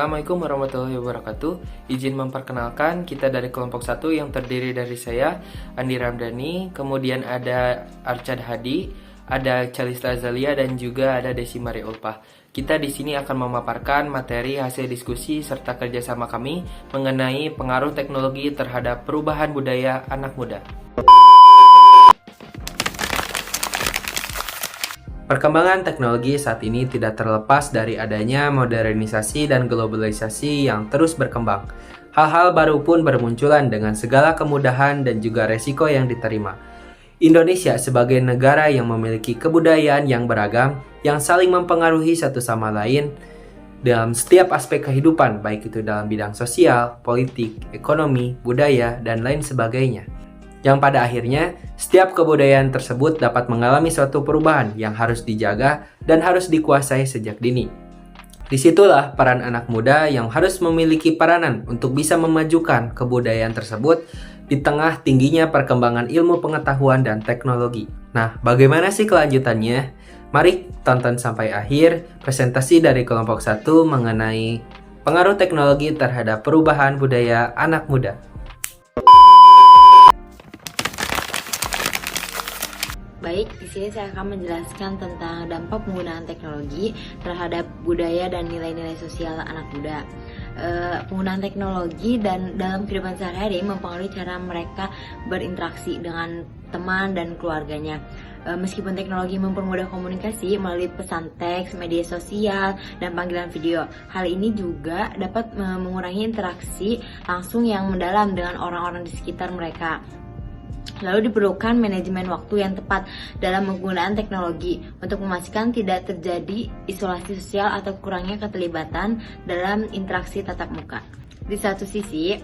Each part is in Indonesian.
Assalamualaikum warahmatullahi wabarakatuh. Izin memperkenalkan, kita dari kelompok 1 yang terdiri dari saya, Andi Ramdhani, kemudian ada Archad Hadi, ada Calista Azalia, dan juga ada Desi Mari Ulpah. Kita di sini akan memaparkan materi hasil diskusi serta kerjasama kami mengenai pengaruh teknologi terhadap perubahan budaya anak muda. Perkembangan teknologi saat ini tidak terlepas dari adanya modernisasi dan globalisasi yang terus berkembang. Hal-hal baru pun bermunculan dengan segala kemudahan dan juga resiko yang diterima. Indonesia sebagai negara yang memiliki kebudayaan yang beragam, yang saling mempengaruhi satu sama lain dalam setiap aspek kehidupan, baik itu dalam bidang sosial, politik, ekonomi, budaya, dan lain sebagainya. Yang pada akhirnya, setiap kebudayaan tersebut dapat mengalami suatu perubahan yang harus dijaga dan harus dikuasai sejak dini. Disitulah peran anak muda yang harus memiliki peranan untuk bisa memajukan kebudayaan tersebut di tengah tingginya perkembangan ilmu pengetahuan dan teknologi. Nah, bagaimana sih kelanjutannya? Mari tonton sampai akhir presentasi dari kelompok 1 mengenai pengaruh teknologi terhadap perubahan budaya anak muda. Baik, di sini saya akan menjelaskan tentang dampak penggunaan teknologi terhadap budaya dan nilai-nilai sosial anak muda. Penggunaan teknologi dan dalam kehidupan sehari-hari mempengaruhi cara mereka berinteraksi dengan teman dan keluarganya. Meskipun teknologi mempermudah komunikasi melalui pesan teks, media sosial, dan panggilan video, hal ini juga dapat mengurangi interaksi langsung yang mendalam dengan orang-orang di sekitar mereka. Lalu diperlukan manajemen waktu yang tepat dalam penggunaan teknologi untuk memastikan tidak terjadi isolasi sosial atau kurangnya keterlibatan dalam interaksi tatap muka. Di satu sisi,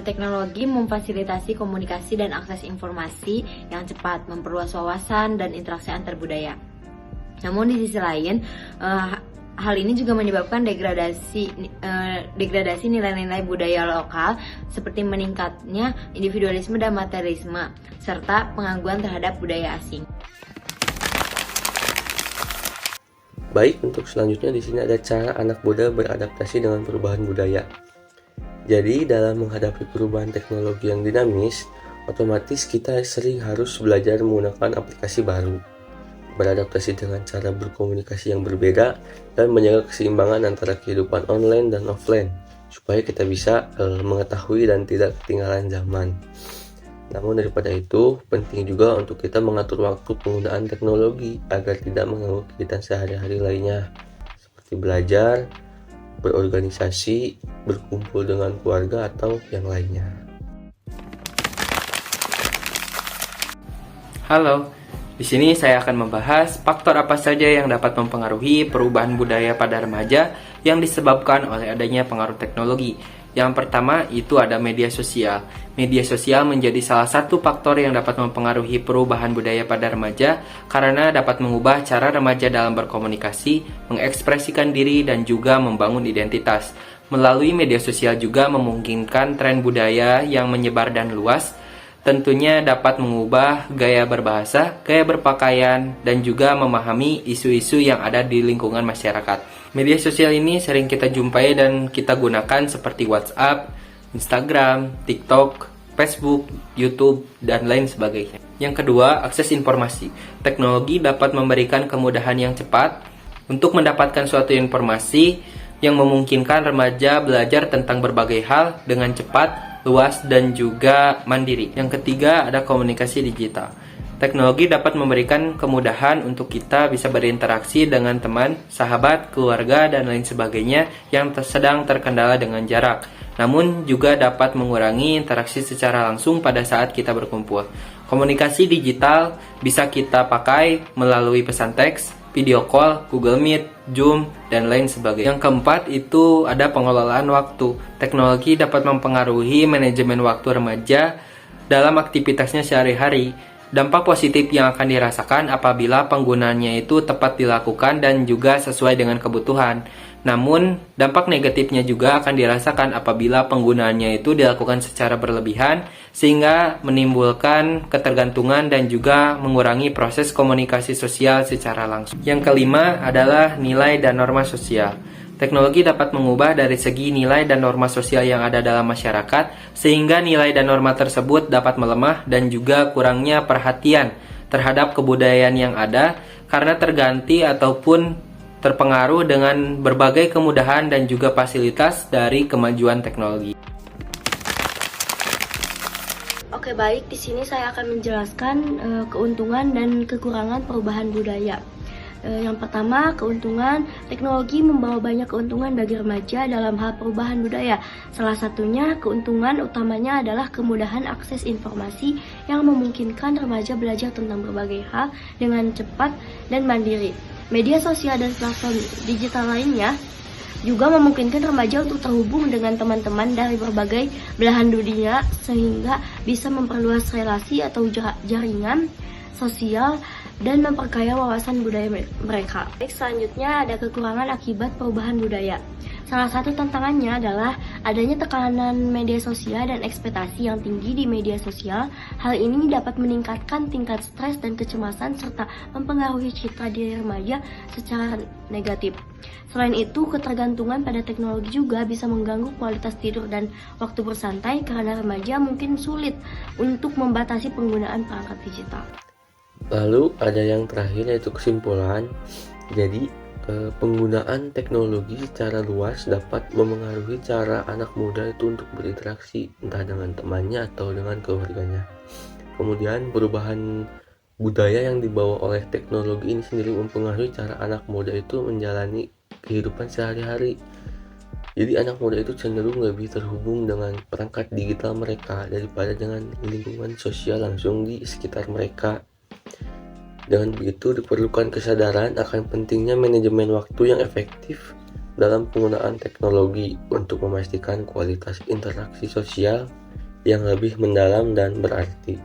teknologi memfasilitasi komunikasi dan akses informasi yang cepat, memperluas wawasan dan interaksi antar budaya. Namun di sisi lain, hal ini juga menyebabkan degradasi nilai-nilai budaya lokal seperti meningkatnya individualisme dan materialisme serta pengangguran terhadap budaya asing. Baik, untuk selanjutnya di sini ada cara anak muda beradaptasi dengan perubahan budaya. Jadi, dalam menghadapi perubahan teknologi yang dinamis, otomatis kita sering harus belajar menggunakan aplikasi baru, beradaptasi dengan cara berkomunikasi yang berbeda, dan menjaga keseimbangan antara kehidupan online dan offline, supaya kita bisa mengetahui dan tidak ketinggalan zaman. Namun daripada itu, penting juga untuk kita mengatur waktu penggunaan teknologi agar tidak mengganggu kegiatan sehari-hari lainnya, seperti belajar, berorganisasi, berkumpul dengan keluarga, atau yang lainnya. Halo. Di sini saya akan membahas faktor apa saja yang dapat mempengaruhi perubahan budaya pada remaja yang disebabkan oleh adanya pengaruh teknologi. Yang pertama itu ada media sosial. Media sosial menjadi salah satu faktor yang dapat mempengaruhi perubahan budaya pada remaja karena dapat mengubah cara remaja dalam berkomunikasi, mengekspresikan diri, dan juga membangun identitas. Melalui media sosial juga memungkinkan tren budaya yang menyebar dan luas, tentunya dapat mengubah gaya berbahasa, gaya berpakaian, dan juga memahami isu-isu yang ada di lingkungan masyarakat. Media sosial ini sering kita jumpai dan kita gunakan seperti WhatsApp, Instagram, TikTok, Facebook, YouTube, dan lain sebagainya. Yang kedua, akses informasi. Teknologi dapat memberikan kemudahan yang cepat untuk mendapatkan suatu informasi yang memungkinkan remaja belajar tentang berbagai hal dengan cepat, luas, dan juga mandiri. Yang ketiga ada komunikasi digital. Teknologi dapat memberikan kemudahan untuk kita bisa berinteraksi dengan teman, sahabat, keluarga, dan lain sebagainya yang sedang terkendala dengan jarak. Namun juga dapat mengurangi interaksi secara langsung pada saat kita berkumpul. Komunikasi digital bisa kita pakai melalui pesan teks, video call, Google Meet, Zoom, dan lain sebagainya. Yang keempat itu ada pengelolaan waktu. Teknologi dapat mempengaruhi manajemen waktu remaja dalam aktivitasnya sehari-hari. Dampak positif yang akan dirasakan apabila penggunaannya itu tepat dilakukan dan juga sesuai dengan kebutuhan. Namun, dampak negatifnya juga akan dirasakan apabila penggunaannya itu dilakukan secara berlebihan sehingga menimbulkan ketergantungan dan juga mengurangi proses komunikasi sosial secara langsung. Yang kelima adalah nilai dan norma sosial. Teknologi dapat mengubah dari segi nilai dan norma sosial yang ada dalam masyarakat, sehingga nilai dan norma tersebut dapat melemah dan juga kurangnya perhatian terhadap kebudayaan yang ada karena terganti ataupun terpengaruh dengan berbagai kemudahan dan juga fasilitas dari kemajuan teknologi. Oke, baik. Di sini saya akan menjelaskan keuntungan dan kekurangan perubahan budaya. Yang pertama, keuntungan teknologi membawa banyak keuntungan bagi remaja dalam hal perubahan budaya. Salah satunya, keuntungan utamanya adalah kemudahan akses informasi yang memungkinkan remaja belajar tentang berbagai hal dengan cepat dan mandiri. Media sosial dan platform digital lainnya juga memungkinkan remaja untuk terhubung dengan teman-teman dari berbagai belahan dunia sehingga bisa memperluas relasi atau jaringan sosial dan memperkaya wawasan budaya mereka. Selanjutnya ada kekurangan akibat perubahan budaya. Salah satu tantangannya adalah adanya tekanan media sosial dan ekspektasi yang tinggi di media sosial. Hal ini dapat meningkatkan tingkat stres dan kecemasan serta mempengaruhi citra diri remaja secara negatif. Selain itu, ketergantungan pada teknologi juga bisa mengganggu kualitas tidur dan waktu bersantai karena remaja mungkin sulit untuk membatasi penggunaan perangkat digital. Lalu ada yang terakhir yaitu kesimpulan. Jadi penggunaan teknologi secara luas dapat memengaruhi cara anak muda itu untuk berinteraksi entah dengan temannya atau dengan keluarganya. Kemudian perubahan budaya yang dibawa oleh teknologi ini sendiri mempengaruhi cara anak muda itu menjalani kehidupan sehari-hari. Jadi anak muda itu cenderung lebih terhubung dengan perangkat digital mereka daripada dengan lingkungan sosial langsung di sekitar mereka. Dengan begitu diperlukan kesadaran akan pentingnya manajemen waktu yang efektif dalam penggunaan teknologi untuk memastikan kualitas interaksi sosial yang lebih mendalam dan berarti.